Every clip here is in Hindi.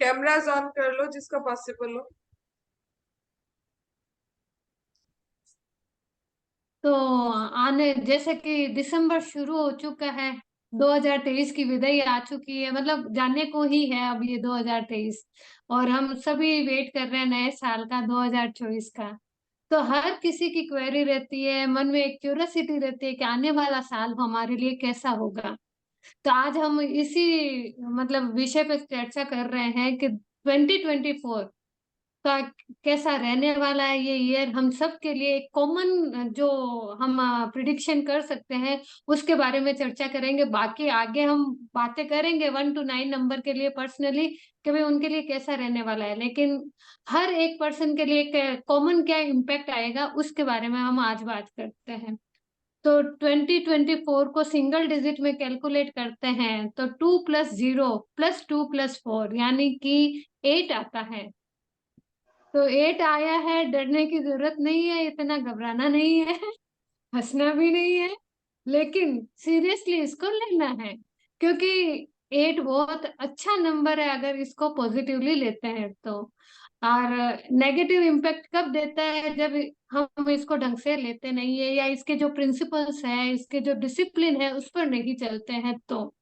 कैमराज ऑन कर लो जिसका पॉसिबल हो। तो आने जैसे कि दिसंबर शुरू हो चुका है, 2023 की विदाई आ चुकी है, मतलब जाने को ही है अब ये 2023। और हम सभी वेट कर रहे हैं नए साल का, 2024 का। तो हर किसी की क्वेरी रहती है, मन में एक क्यूरियोसिटी रहती है कि आने वाला साल हमारे लिए कैसा होगा। तो आज हम इसी मतलब विषय पे चर्चा कर रहे हैं कि 2024 का कैसा रहने वाला है ये ईयर हम सब के लिए। एक कॉमन जो हम प्रिडिक्शन कर सकते हैं उसके बारे में चर्चा करेंगे। बाकी आगे हम बातें करेंगे 1 to 9 नंबर के लिए पर्सनली, कि भाई उनके लिए कैसा रहने वाला है। लेकिन हर एक पर्सन के लिए एक कॉमन क्या इम्पैक्ट आएगा उसके बारे में हम आज बात करते हैं। तो 2024 को सिंगल डिजिट में कैलकुलेट करते हैं तो 2+0+2+4 यानी कि 8 आता है। तो 8 आया है, डरने की जरूरत नहीं है, इतना घबराना नहीं है, हंसना भी नहीं है, लेकिन सीरियसली इसको लेना है। क्योंकि 8 बहुत अच्छा नंबर है अगर इसको पॉजिटिवली लेते हैं तो। और नेगेटिव इम्पैक्ट कब देता है, जब हम इसको ढंग से लेते नहीं है या इसके जो प्रिंसिपल्स हैं, इसके जो डिसिप्लिन है उस पर नहीं चलते हैं तो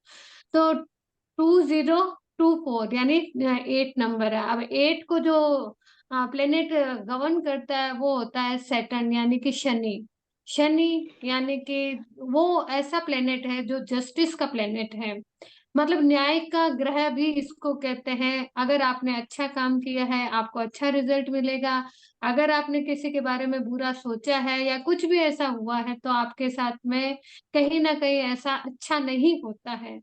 2024 यानी 8 नंबर है। अब 8 को जो प्लेनेट गवर्न करता है वो होता है सैटर्न यानी कि शनि। शनि यानी कि वो ऐसा प्लेनेट है जो जस्टिस का प्लेनेट है, मतलब न्याय का ग्रह भी इसको कहते हैं। अगर आपने अच्छा काम किया है आपको अच्छा रिजल्ट मिलेगा। अगर आपने किसी के बारे में बुरा सोचा है या कुछ भी ऐसा हुआ है तो आपके साथ में कहीं ना कहीं ऐसा अच्छा नहीं होता है।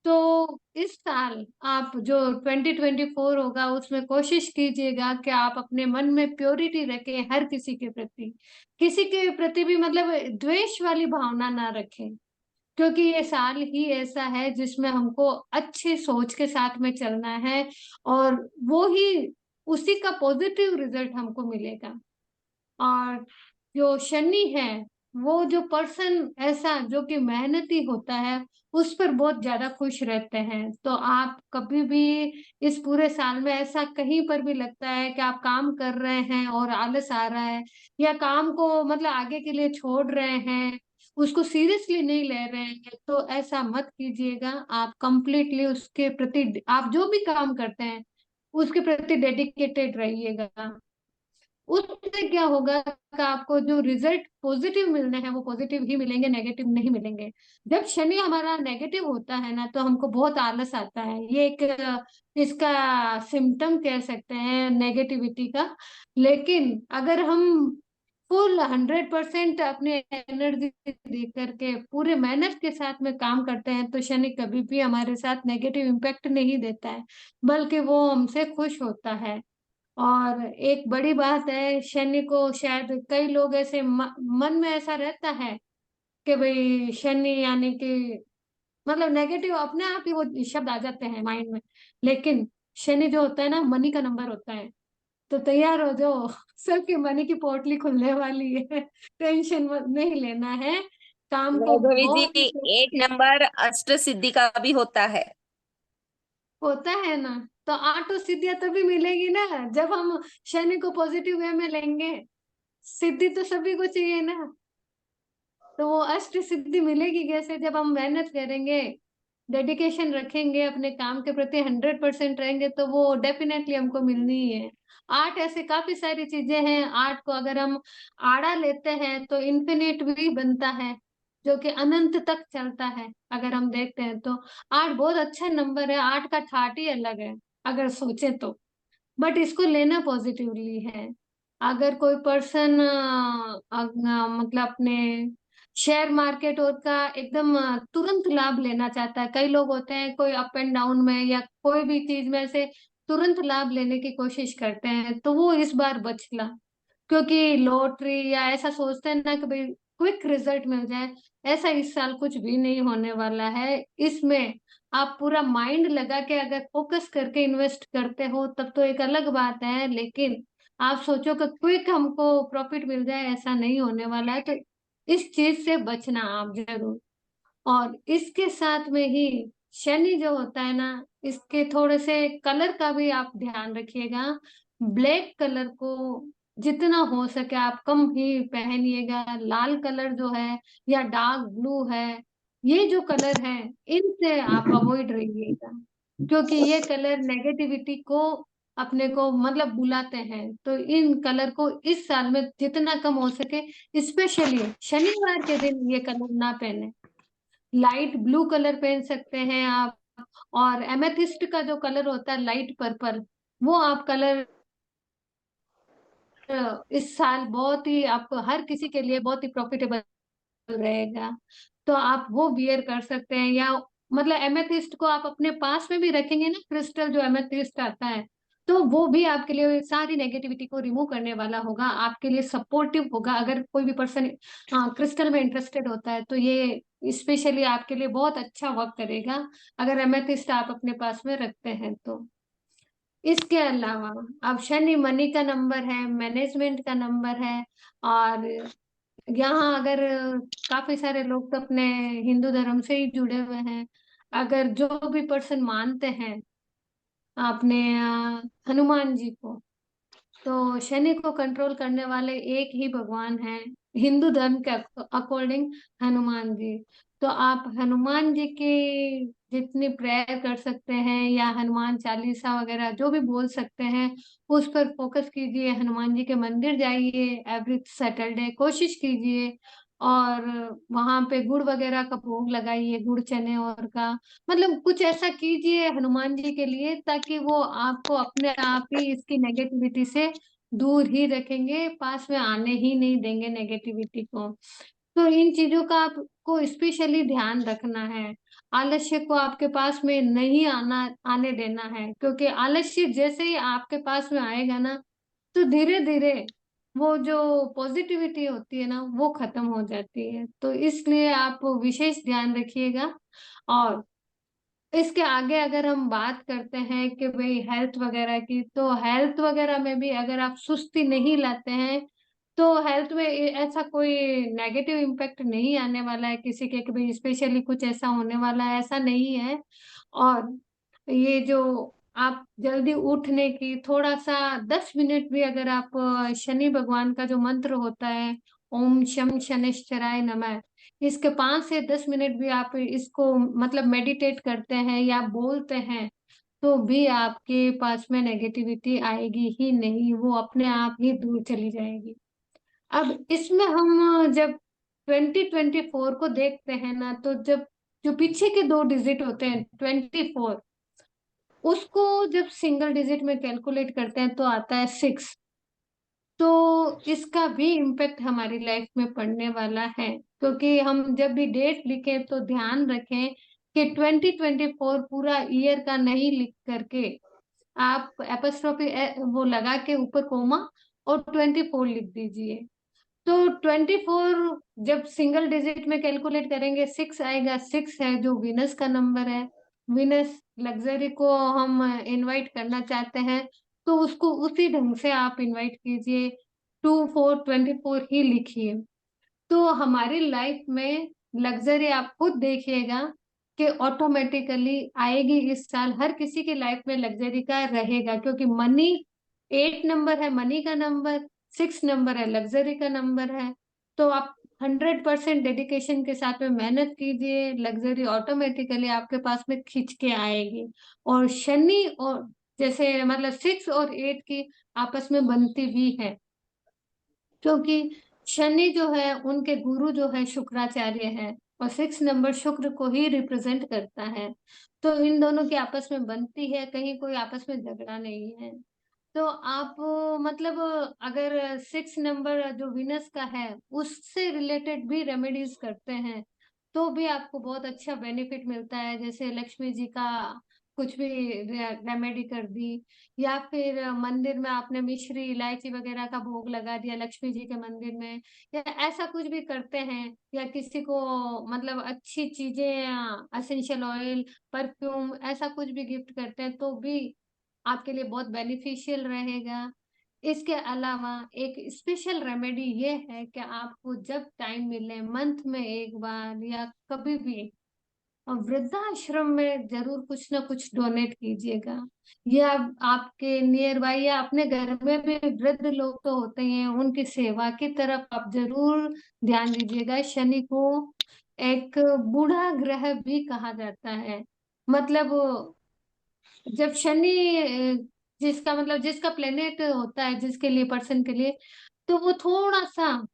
तो इस साल आप जो 2024 होगा उसमें कोशिश कीजिएगा कि आप अपने मन में प्योरिटी रखें, हर किसी के प्रति, किसी के प्रति भी मतलब द्वेष वाली भावना ना रखें। क्योंकि ये साल ही ऐसा है जिसमें हमको अच्छी सोच के साथ में चलना है, और वो ही उसी का पॉजिटिव रिजल्ट हमको मिलेगा। और जो शनि है वो जो पर्सन ऐसा जो कि मेहनती होता है उस पर बहुत ज्यादा खुश रहते हैं। तो आप कभी भी इस पूरे साल में ऐसा कहीं पर भी लगता है कि आप काम कर रहे हैं और आलस आ रहा है, या काम को मतलब आगे के लिए छोड़ रहे हैं, उसको सीरियसली नहीं ले रहे हैं, तो ऐसा मत कीजिएगा। आप कंप्लीटली उसके प्रति, आप जो भी काम करते हैं उसके प्रति डेडिकेटेड रहिएगा। उससे क्या होगा कि आपको जो रिजल्ट पॉजिटिव मिलने हैं वो पॉजिटिव ही मिलेंगे, नेगेटिव नहीं मिलेंगे। जब शनि हमारा नेगेटिव होता है ना तो हमको बहुत आलस आता है, ये एक इसका सिम्टम कह सकते हैं नेगेटिविटी का। लेकिन अगर हम फुल 100% अपनी एनर्जी दे करके पूरे मेहनत के साथ में काम करते हैं तो शनि कभी भी हमारे साथ नेगेटिव इम्पैक्ट नहीं देता है, बल्कि वो हमसे खुश होता है। और एक बड़ी बात है, शनि को शायद कई लोग ऐसे मन में ऐसा रहता है कि भाई शनि यानी कि मतलब नेगेटिव, अपने आप ही वो शब्द आ जाते हैं माइंड में। लेकिन शनि जो होता है ना मनी का नंबर होता है। तो तैयार हो जाओ, सबकी मनी की पोटली खुलने वाली है, टेंशन नहीं लेना है, काम को वैभवी जी, बहुत एक ही नंबर अष्ट सिद्धि का भी होता है। होता है ना। तो आठों सिद्धियां तभी मिलेगी ना जब हम शनि को पॉजिटिव वे में लेंगे। सिद्धि तो सभी को चाहिए ना। तो वो अष्ट सिद्धि मिलेगी कैसे, जब हम मेहनत करेंगे, डेडिकेशन रखेंगे, अपने काम के प्रति 100% रहेंगे, तो वो डेफिनेटली हमको मिलनी ही है। आर्ट ऐसे काफी सारी चीजें हैं, आर्ट को अगर हम आड़ा लेते हैं तो इन्फिनिट भी बनता है, जो कि अनंत तक चलता है। अगर हम देखते हैं तो आर्ट बहुत अच्छा नंबर है, आर्ट का ठाट ही अलग है अगर सोचे तो। बट इसको लेना पॉजिटिवली है। अगर कोई पर्सन मतलब अपने शेयर मार्केट और का एकदम तुरंत लाभ लेना चाहता है, कई लोग होते हैं कोई अप एंड डाउन में या कोई भी चीज में से तुरंत लाभ लेने की कोशिश करते हैं, तो वो इस बार बचला। क्योंकि लॉटरी या ऐसा सोचते हैं ना कि भाई क्विक रिजल्ट मिल जाए, ऐसा इस साल कुछ भी नहीं होने वाला है। इसमें आप पूरा माइंड लगा के अगर फोकस करके इन्वेस्ट करते हो तब तो एक अलग बात है, लेकिन आप सोचो कि क्विक हमको प्रॉफिट मिल जाए, ऐसा नहीं होने वाला है। तो इस चीज से बचना आप जरूर। और इसके साथ में ही शनि जो होता है ना, इसके थोड़े से कलर का भी आप ध्यान रखिएगा। ब्लैक कलर को जितना हो सके आप कम ही पहनिएगा। लाल कलर जो है या डार्क ब्लू है, ये जो कलर है, इनसे आप अवॉइड रहिएगा, क्योंकि ये कलर नेगेटिविटी को अपने को मतलब बुलाते हैं। तो इन कलर को इस साल में जितना कम हो सके, स्पेशली शनिवार के दिन ये कलर ना पहने। लाइट ब्लू कलर पहन सकते हैं आप। और एमेथिस्ट का जो कलर होता है लाइट पर्पल, वो आप कलर इस साल बहुत ही आपको हर किसी के लिए बहुत ही प्रॉफिटेबल रहेगा। तो आप वो वियर कर सकते हैं, या मतलब एमेथिस्ट को आप अपने पास में भी रखेंगे ना, क्रिस्टल जो एमेथिस्ट आता है, तो वो भी आपके लिए सारी नेगेटिविटी को रिमूव करने वाला होगा, आपके लिए सपोर्टिव होगा। अगर कोई भी पर्सन क्रिस्टल में इंटरेस्टेड होता है तो ये स्पेशली आपके लिए बहुत अच्छा वर्क करेगा, अगर एमेथिस्ट आप अपने पास में रखते हैं तो। इसके अलावा अब शनि मनी का नंबर है, मैनेजमेंट का नंबर है। और यहाँ अगर काफी सारे लोग तो अपने हिंदू धर्म से ही जुड़े हुए हैं। अगर जो भी पर्सन मानते हैं अपने हनुमान जी को, तो शनि को कंट्रोल करने वाले एक ही भगवान है हिंदू धर्म के अकॉर्डिंग, हनुमान जी। तो आप हनुमान जी की जितनी प्रेयर कर सकते हैं या हनुमान चालीसा वगैरह जो भी बोल सकते हैं, उस पर फोकस कीजिए। हनुमान जी के मंदिर जाइए, एवरी सैटरडे कोशिश कीजिए। और वहां पे गुड़ वगैरह का भोग लगाइए, गुड़ चने और का, मतलब कुछ ऐसा कीजिए हनुमान जी के लिए, ताकि वो आपको अपने आप ही इसकी नेगेटिविटी से दूर ही रखेंगे, पास में आने ही नहीं देंगे नेगेटिविटी को। तो इन चीजों का आपको स्पेशली ध्यान रखना है। आलस्य को आपके पास में नहीं आने देना है, क्योंकि आलस्य जैसे ही आपके पास में आएगा ना, तो धीरे धीरे वो जो पॉजिटिविटी होती है ना, वो खत्म हो जाती है। तो इसलिए आप विशेष ध्यान रखिएगा। और इसके आगे अगर हम बात करते हैं कि भाई हेल्थ वगैरह की, तो हेल्थ वगैरह में भी अगर आप सुस्ती नहीं लाते हैं, तो हेल्थ में ऐसा कोई नेगेटिव इम्पैक्ट नहीं आने वाला है किसी के, कि भाई स्पेशली कुछ ऐसा होने वाला है, ऐसा नहीं है। और ये जो आप जल्दी उठने की थोड़ा सा 10 मिनट भी अगर आप शनि भगवान का जो मंत्र होता है, ओम शम शनिश्चराय नमः, इसके 5 से 10 मिनट भी आप इसको मतलब मेडिटेट करते हैं या बोलते हैं, तो भी आपके पास में नेगेटिविटी आएगी ही नहीं, वो अपने आप ही दूर चली जाएगी। अब इसमें हम जब 2024 को देखते हैं ना, तो जब जो पीछे के 2 डिजिट होते हैं 24, उसको जब सिंगल डिजिट में कैलकुलेट करते हैं तो आता है 6। तो इसका भी इम्पेक्ट हमारी लाइफ में पड़ने वाला है, क्योंकि हम जब भी डेट लिखें तो ध्यान रखें कि 2024 पूरा ईयर का नहीं लिख करके आप एपोस्ट्रोफी वो लगा के ऊपर कोमा और 24 लिख दीजिए। तो 24 जब सिंगल डिजिट में कैलकुलेट करेंगे 6 आएगा। 6 है जो विनस का नंबर है। विनस लग्जरी को हम इनवाइट करना चाहते हैं, तो उसको उसी ढंग से आप इनवाइट कीजिए, 2424 ही लिखिए। तो हमारी लाइफ में लग्जरी आप खुद देखिएगा कि ऑटोमेटिकली आएगी। इस साल हर किसी की लाइफ में लग्जरी का रहेगा, क्योंकि मनी 8 नंबर है, मनी का नंबर 6 नंबर है, लग्जरी का नंबर है। तो आप 100% डेडिकेशन के साथ में मेहनत कीजिए, लग्जरी ऑटोमेटिकली आपके पास में खींच के आएगी। और शनि और जैसे मतलब 6 और 8 की आपस में बनती भी है, क्योंकि शनि जो है उनके गुरु जो है शुक्राचार्य है, और 6 नंबर शुक्र को ही रिप्रेजेंट करता है। तो इन दोनों की आपस में बनती है, कहीं कोई आपस में झगड़ा नहीं है। तो आप मतलब अगर 6 नंबर जो विनस का है उससे रिलेटेड भी रेमेडीज करते हैं, तो भी आपको बहुत अच्छा बेनिफिट मिलता है। जैसे लक्ष्मी जी का कुछ भी रेमेडी कर दी, या फिर मंदिर में आपने मिश्री इलायची वगैरह का भोग लगा दिया लक्ष्मी जी के मंदिर में, या ऐसा कुछ भी करते हैं। या किसी को मतलब अच्छी चीजें, असेंशियल ऑयल, परफ्यूम, ऐसा कुछ भी गिफ्ट करते हैं, तो भी आपके लिए बहुत बेनिफिशियल रहेगा। इसके अलावा एक स्पेशल रेमेडी ये है कि आपको जब टाइम मिले मंथ में एक बार या कभी भी और वृद्धाश्रम में जरूर कुछ ना कुछ डोनेट कीजिएगा, या आपके नियर बाई या अपने घर में भी वृद्ध लोग तो होते ही हैं, उनकी सेवा की तरफ आप जरूर ध्यान दीजिएगा। शनि को एक बूढ़ा ग्रह भी कहा जाता है। मतलब जब शनि जिसका मतलब जिसका प्लेनेट होता है, जिसके लिए पर्सन के लिए, तो वो थोड़ा सा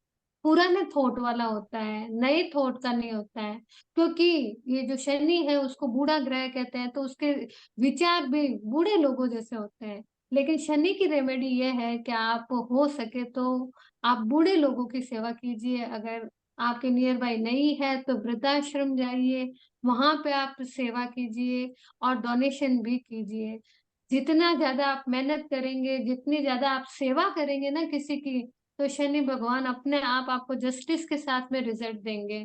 पुराने थॉट वाला होता है, नए थॉट का नहीं होता है। क्योंकि ये जो शनि है उसको बूढ़ा ग्रह कहते हैं, तो उसके विचार भी बूढ़े लोगों जैसे होते हैं। लेकिन शनि की रेमेडी ये है कि आप हो सके तो आप बूढ़े लोगों की सेवा कीजिए। अगर आपके नियर बाई नहीं है तो वृद्धाश्रम जाइए, वहां पे आप सेवा कीजिए और डोनेशन भी कीजिए। जितना ज्यादा आप मेहनत करेंगे, जितनी ज्यादा आप सेवा करेंगे ना किसी की, तो शनि भगवान अपने आप आपको जस्टिस के साथ में रिजल्ट देंगे।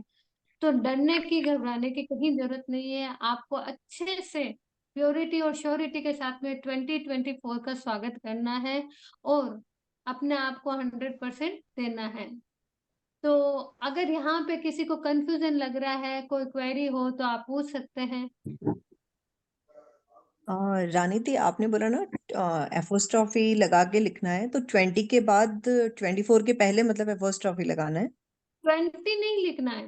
तो डरने की घबराने की कहीं जरूरत नहीं है। आपको अच्छे से प्योरिटी और श्योरिटी के साथ में 2024 का स्वागत करना है और अपने आप को 100% देना है। तो अगर यहाँ पे किसी को कंफ्यूजन लग रहा है, कोई क्वेरी हो तो आप पूछ सकते हैं। रानी थी, आपने बोला ना एपोस्ट्रॉफी लगा के लिखना है, तो 20 के बाद 24 के पहले मतलब एपोस्ट्रॉफी लगाना है? 20 नहीं लिखना है।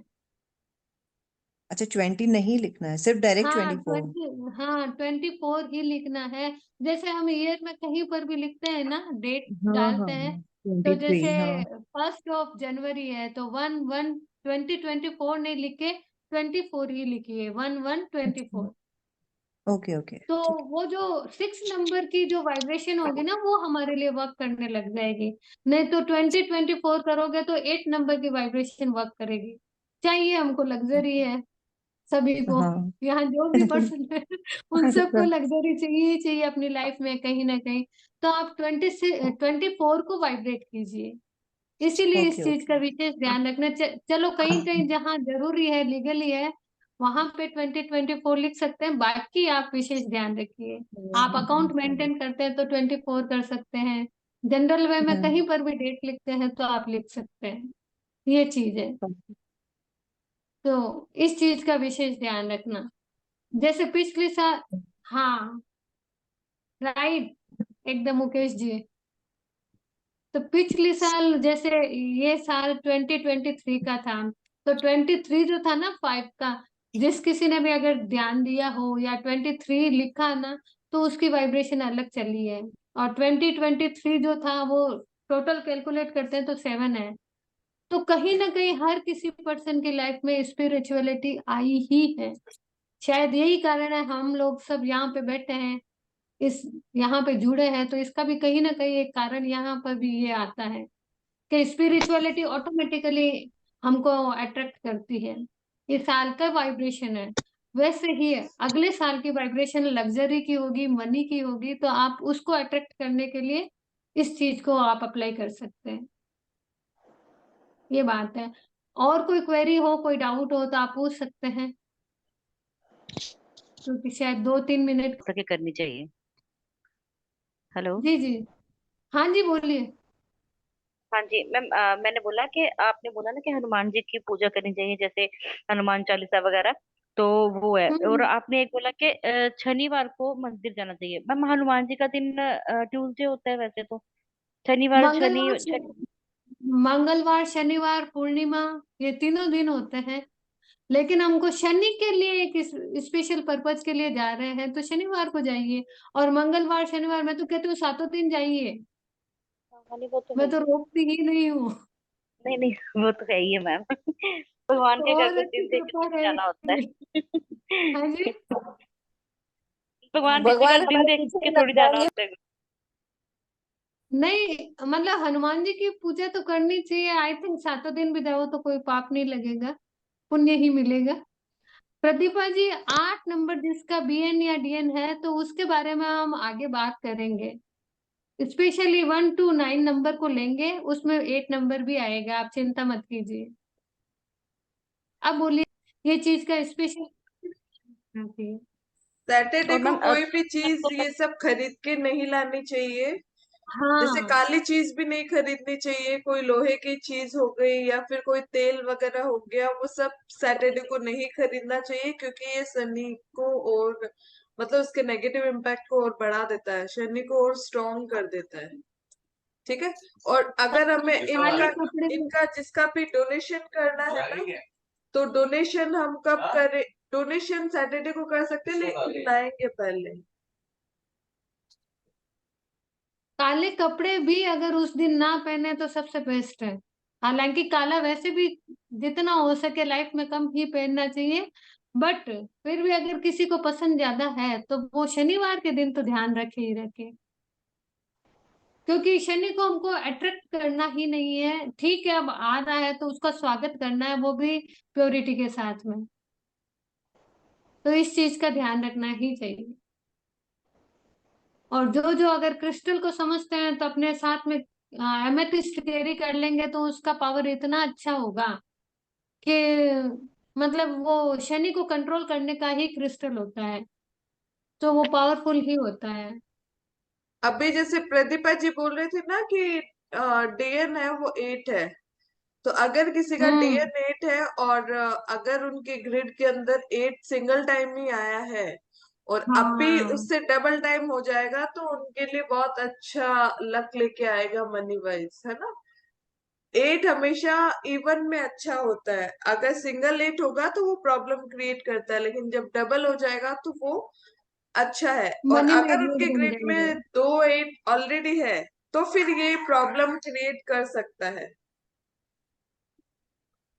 अच्छा, 20 नहीं लिखना है, सिर्फ डायरेक्ट हाँ 24? 24 ही लिखना है। जैसे हम ईयर में कहीं पर भी लिखते हैं ना, डेट हाँ हाँ, डालते हैं, तो 23, जैसे हाँ। 1 जनवरी है तो 1/1/2024 नहीं लिख के 24 ही लिखिए, 1/1/24। अच्छा, ओके ओके, तो ठीक वो जो 6 नंबर की जो वाइब्रेशन होगी ना, वो हमारे लिए वर्क करने लग जाएगी। नहीं तो 2024 करोगे तो 8 नंबर की वाइब्रेशन वर्क करेगी। चाहिए हमको लग्जरी है सभी है। को, हाँ। यहाँ जो भी पर्सन है उन सबको अच्छा, लग्जरी चाहिए ही चाहिए अपनी लाइफ में कहीं ना कहीं। तो आप 24 को वाइब्रेट कीजिए। इसीलिए इस ओके चीज का ओके। विशेष ध्यान रखना। चलो कहीं कहीं जहाँ जरूरी है, लीगली है, वहां पे 2024 लिख सकते हैं, बाकी आप विशेष ध्यान रखिए। आप अकाउंट मेंटेन करते हैं तो 24 कर सकते हैं। जनरल वे में हम्म, कहीं पर भी डेट लिखते हैं तो आप लिख सकते हैं। ये चीज है। तो इस चीज का विशेष ध्यान रखना। जैसे पिछले साल, हाँ, राइट, एकदम मुकेश जी। तो पिछले साल जैसे ये साल 2023 का था, तो 23 जो था ना 5 का, जिस किसी ने भी अगर ध्यान दिया हो या 23 लिखा ना, तो उसकी वाइब्रेशन अलग चली है। और 2023 जो था वो टोटल कैलकुलेट करते हैं तो 7 है। तो कहीं ना कहीं हर किसी पर्सन की लाइफ में स्पिरिचुअलिटी आई ही है। शायद यही कारण है हम लोग सब यहाँ पे बैठे हैं, इस यहाँ पे जुड़े हैं। तो इसका भी कहीं ना कहीं एक कारण यहाँ पर भी ये आता है कि स्पिरिचुअलिटी ऑटोमेटिकली हमको अट्रैक्ट करती है। ये साल का वाइब्रेशन है। वैसे ही है, अगले साल की वाइब्रेशन लग्जरी की होगी, मनी की होगी, तो आप उसको अट्रैक्ट करने के लिए इस चीज को आप अप्लाई कर सकते हैं। ये बात है। और कोई क्वेरी हो, कोई डाउट हो तो आप पूछ सकते हैं, क्योंकि शायद 2-3 मिनट। सके करनी चाहिए। हेलो। जी जी, हाँ जी बोलिए। हाँ जी मैम, मैंने बोला कि आपने बोला ना कि हनुमान जी की पूजा करनी चाहिए, जैसे हनुमान चालीसा वगैरह, तो वो है। और हम्म आपने एक बोला कि शनिवार को मंदिर जाना चाहिए। मैम हनुमान जी का दिन ट्यूसडे होता है वैसे तो। शनिवार शनि मंगलवार शनि मंगलवार, शनिवार, पूर्णिमा, ये तीनों दिन होते हैं। लेकिन हमको शनि के लिए एक स्पेशल पर्पज के लिए जा रहे हैं तो शनिवार को जाइए। और मंगलवार शनिवार मैं तो कहती हूँ 7 दिन जाइए। हाँ, नहीं वो तो है मैं तो ही। रोकती ही नहीं हूँ। नहीं नहीं, वो तो है ही है मैम। भगवान के घर और को अच्छी दिन देख के कृपा थोड़ी जाना होता रहेगी। है। हाँ जी। भगवान के घर भगवान दिन हमारे देख पीछे के ही लग थोड़ी जाना जाएंगे। होता है। नहीं, मतलब हनुमान जी की पूजा तो करनी चाहिए। आई थिंक 7 दिन भी जाओ तो कोई पाप नहीं लगेगा, पुण्य ही मिलेगा। प्रतिभा जी, 8 नंबर जिसका बीएन या डीएन है, तो उसके बारे में हम आगे बात करेंगे। स्पेशली 1 to 9 नंबर को लेंगे, उसमें 8 नंबर भी आएगा, आप चिंता मत कीजिए। अब बोलिए, ये चीज का स्पेशल। सैटरडे और को मैम कोई भी चीज आपको ये सब खरीद के नहीं लानी चाहिए। जैसे हाँ काली चीज भी नहीं खरीदनी चाहिए, कोई लोहे की चीज हो गई या फिर कोई तेल वगैरह हो गया, वो सब सैटरडे को नहीं खरीदना चाहिए, क्योंकि ये शनि को और मतलब उसके नेगेटिव इम्पैक्ट को और बढ़ा देता है, शनि को और स्ट्रॉन्ग कर देता है। ठीक है। और अगर हमें काले इनका कपड़े इनका जिसका भी डोनेशन करना है ना, तो डोनेशन हम कब करें? डोनेशन सैटरडे को कर सकते हैं, लेकिन लाएंगे पहले। काले कपड़े भी अगर उस दिन ना पहने तो सबसे बेस्ट है। हालांकि काला वैसे भी जितना हो सके लाइफ में कम ही पहनना चाहिए, बट फिर भी अगर किसी को पसंद ज्यादा है तो वो शनिवार के दिन तो ध्यान रखे ही रखे, क्योंकि शनि को हमको अट्रैक्ट करना ही नहीं है। ठीक है, अब आ रहा है तो उसका स्वागत करना है, वो भी प्योरिटी के साथ में। तो इस चीज का ध्यान रखना ही चाहिए। और जो जो अगर क्रिस्टल को समझते हैं तो अपने साथ में एमेथिस्ट कैरी कर लेंगे, तो उसका पावर इतना अच्छा होगा कि मतलब वो शनि को कंट्रोल करने का ही क्रिस्टल होता है, तो वो पावरफुल ही होता है। अभी जैसे प्रदीपा जी बोल रहे थे ना कि डीएन है वो 8 है, तो अगर किसी का हम्म। डीएन 8 है और अगर उनके ग्रिड के अंदर 8 सिंगल टाइम ही आया है और अब भी हाँ। उससे डबल टाइम हो जाएगा, तो उनके लिए बहुत अच्छा लक लेके आएगा मनी वाइज, है ना। 8 हमेशा इवन में अच्छा होता है, अगर सिंगल 8 होगा तो वो प्रॉब्लम क्रिएट करता है, लेकिन जब डबल हो जाएगा तो वो अच्छा है। और मनी अगर मैग्नेट उनके बन ग्रिड जाएंगे। में 2 8 ऑलरेडी है, तो फिर ये प्रॉब्लम क्रिएट कर सकता है।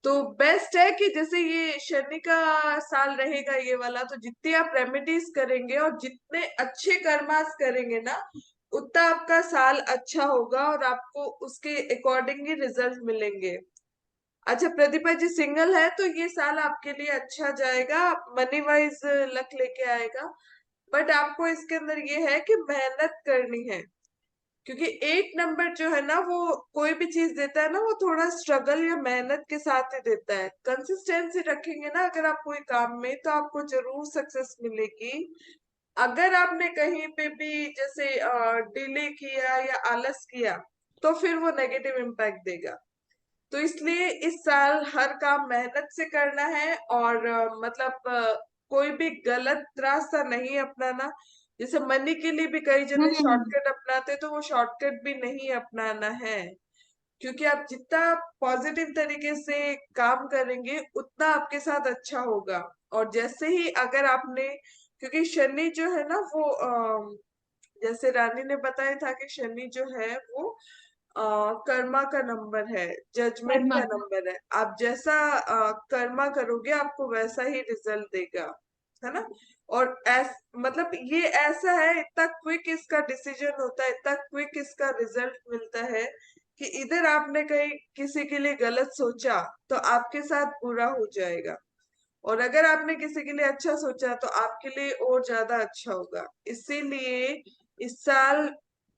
तो बेस्ट है कि जैसे ये शनि का साल रहेगा ये वाला, तो जितनी आप रेमेडीज करेंगे और जितने अच्छे कर्मास करेंगे ना, उतना आपका साल अच्छा होगा और आपको उसके अकॉर्डिंग ही रिजल्ट मिलेंगे। अच्छा, प्रदीपा जी सिंगल है तो ये साल आपके लिए अच्छा जाएगा, मनी वाइज लक लेके आएगा। बट आपको इसके अंदर ये है कि मेहनत करनी है, क्योंकि 8 नंबर जो है ना, वो कोई भी चीज देता है ना, वो थोड़ा स्ट्रगल या मेहनत के साथ ही देता है। कंसिस्टेंसी रखेंगे ना अगर आप कोई काम में, तो आपको जरूर सक्सेस मिलेगी। अगर आपने कहीं पे भी जैसे डिले किया या आलस किया, तो फिर वो नेगेटिव इम्पैक्ट देगा। तो इसलिए इस साल हर काम मेहनत से करना है, और मतलब कोई भी गलत रास्ता नहीं अपनाना। जैसे मनी के लिए भी कई जने हम्म। शॉर्टकट अपनाते, तो वो शॉर्टकट भी नहीं अपनाना है, क्योंकि आप जितना पॉजिटिव तरीके से काम करेंगे उतना आपके साथ अच्छा होगा। और जैसे ही अगर आपने, क्योंकि शनि जो है ना वो जैसे रानी ने बताया था कि शनि जो है वो कर्मा का नंबर है, जजमेंट कर्मा का का। नंबर है। आप जैसा कर्मा करोगे आपको वैसा ही रिजल्ट देगा, है ना। और मतलब ये ऐसा है, इतना क्विक इसका डिसीजन होता है, इतना क्विक इसका रिजल्ट मिलता है कि इधर आपने कहीं किसी के लिए गलत सोचा तो आपके साथ बुरा हो जाएगा, और अगर आपने किसी के लिए अच्छा सोचा तो आपके लिए और ज्यादा अच्छा होगा। इसीलिए इस साल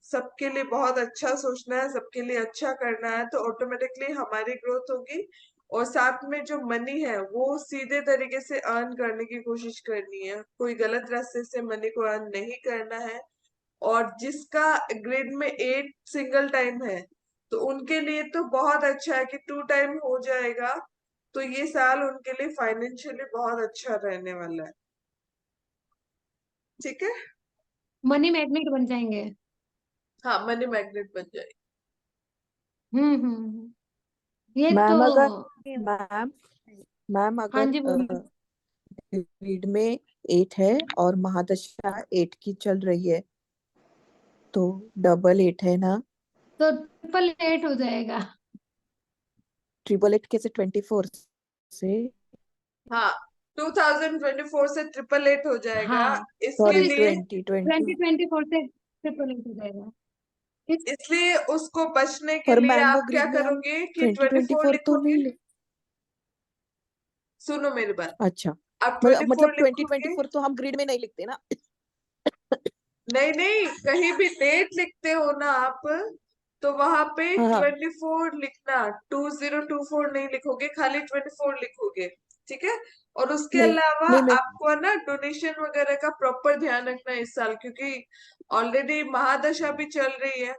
सबके लिए बहुत अच्छा सोचना है, सबके लिए अच्छा करना है, तो ऑटोमेटिकली हमारी ग्रोथ होगी। और साथ में जो मनी है वो सीधे तरीके से अर्न करने की कोशिश करनी है, कोई गलत रास्ते से मनी को अर्न नहीं करना है। और जिसका ग्रिड में 8 सिंगल टाइम है, तो उनके लिए तो बहुत अच्छा है कि 2 टाइम हो जाएगा। तो ये साल उनके लिए फाइनेंशियली बहुत अच्छा रहने वाला है। ठीक है। मनी मैग्नेट बन जाएंगे। हाँ, मनी मैग्नेट बन जाए। ये तो। मैम अगर मैम मैम हाँ अगर जी, बोलिए। रीड में 8 है और महादशा 8 की चल रही है, तो डबल 8 है ना। तो 888 हो जाएगा। ट्रिपल 8 कैसे 24 से। हाँ, 2024 से 888 हो जाएगा। हाँ, तो इसके सॉरी लिए 2020। 2024 से 888 हो जाएगा। इस इसलिए उसको बचने के पर लिए मैम वो आप क्या ग्रिड में हम करोगे कि 24 2024 तो लिखोगे। नहीं सुनो मेरी बात। अच्छा, आप 24 मतलब लिखोगे। 2024 तो हम ग्रिड में नहीं लिखते ना। नहीं नहीं, कहीं भी डेट लिखते हो ना आप, तो वहां पे हाँ हाँ 24 लिखना, 2024 नहीं लिखोगे, खाली 24 लिखोगे। ठीक है। और उसके नहीं अलावा नहीं मैं आपको है ना डोनेशन वगैरह का प्रॉपर ध्यान रखना है इस साल, क्योंकि ऑलरेडी महादशा भी चल रही है।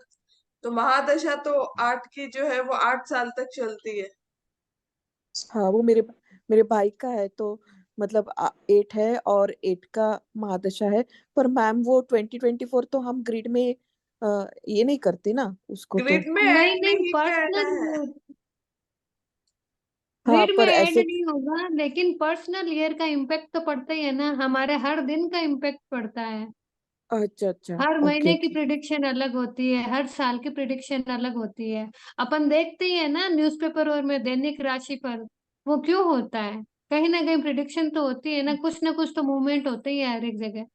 तो महादशा तो 8 की जो है वो 8 साल तक चलती है। हाँ, वो मेरे भाई का है, तो मतलब 8 है और 8 का महादशा है। पर मैम वो 2024 तो हम ग्रिड में ये नहीं करते ना उसको तो। ग्रिड में नहीं ऐड नहीं, नहीं करना है। पर्सनल हाँ, ग्रिड में पर ऐड ऐसे नहीं होगा, लेकिन पर्सनल ईयर का इम्पैक्ट तो पड़ता ही है ना, हमारे हर दिन का इम्पैक्ट पड़ता है। अच्छा अच्छा, हर ओके महीने की ओके। प्रिडिक्शन अलग होती है, हर साल की प्रिडिक्शन अलग होती है। अपन देखते ही है ना न्यूज़पेपर और में दैनिक राशि पर, वो क्यों होता है? कहीं ना कहीं प्रिडिक्शन तो होती है ना कुछ तो मूवमेंट होते ही है हर एक जगह।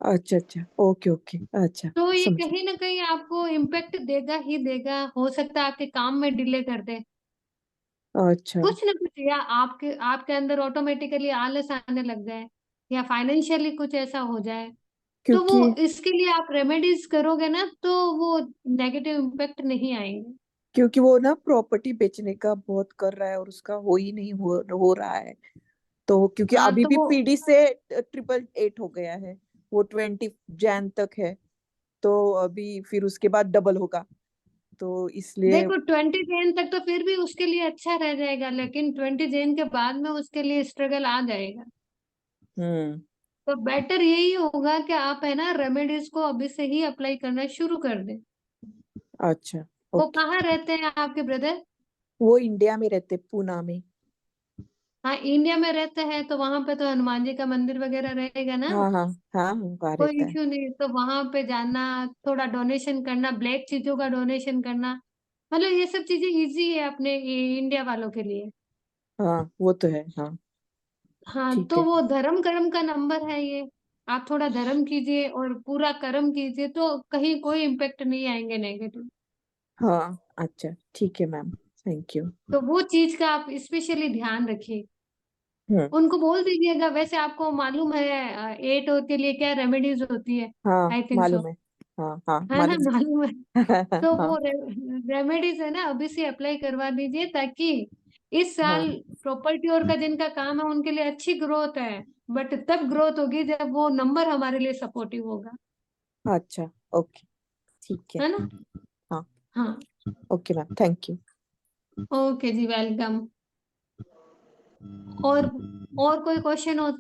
अच्छा अच्छा, ओके ओके, अच्छा तो ये समझे। कहीं ना कहीं आपको इम्पैक्ट देगा ही देगा, हो सकता है आपके काम में डिले कर दे, अच्छा, कुछ ना कुछ, या आपके आपके अंदर ऑटोमेटिकली आलस आने लग जाए, या फाइनेंशियली कुछ ऐसा हो जाए। तो वो क्योंकि इसके लिए आप रेमेडीज करोगे ना, तो वो नेगेटिव इम्पैक्ट नहीं आएंगे। क्योंकि वो ना प्रॉपर्टी बेचने का बहुत कर रहा है और उसका हो ही नहीं हो रहा है। तो क्योंकि हाँ अभी तो भी वो पीडी से 888 हो गया है, वो 20 जैन तक है। तो अभी फिर उसके बाद डबल होगा, तो इसलिए। देखो 20 जैन तक तो फिर भी उसके लिए अच्छा रह जाएगा, लेकिन 20 जैन के बाद में उसके लिए स्ट्रगल आ जाएगा। हम्म। तो बेटर यही होगा कि आप है ना रेमेडीज को अभी से ही अप्लाई करना शुरू कर दें। अच्छा, वो ओके। कहाँ रहते हैं आपके ब्रदर? वो इंडिया में रहते, पूना में। हाँ इंडिया में रहते हैं, तो वहां पे तो हनुमान जी का मंदिर वगैरह रहेगा ना, हाँ हाँ हाँ, वहाँ कोई रहता है। इश्यू नहीं। तो वहां पे जाना, थोड़ा डोनेशन करना, ब्लैक चीजों का डोनेशन करना, मतलब ये सब चीजें इजी है अपने इंडिया वालों के लिए। हाँ, वो तो है, हाँ। हाँ ठीक तो है। वो धर्म कर्म का नंबर है ये, आप थोड़ा धर्म कीजिए और पूरा कर्म कीजिए, तो कहीं कोई इम्पेक्ट नहीं आएंगे नेगेटिव। हाँ, अच्छा ठीक है मैम, थैंक यू। तो वो चीज का आप स्पेशली ध्यान रखिए। हम्म। उनको बोल दीजिएगा, वैसे आपको मालूम है 8 के लिए क्या रेमेडीज होती है? हाँ, आई थिंक सो, मालूम है। हाँ हाँ, है ना, मालूम मालूम है। है। तो वो हाँ रेमेडीज है ना, अभी से अप्लाई करवा दीजिए, ताकि इस हाँ, साल प्रॉपर्टी और का जिनका काम है उनके लिए अच्छी ग्रोथ है। बट तब ग्रोथ होगी जब वो नंबर हमारे लिए सपोर्टिव होगा, अच्छा, ओके, ठीक है। है ना। हाँ, हाँ, okay ma'am, thank you. Okay जी, वेलकम। और और कोई क्वेश्चन हो तो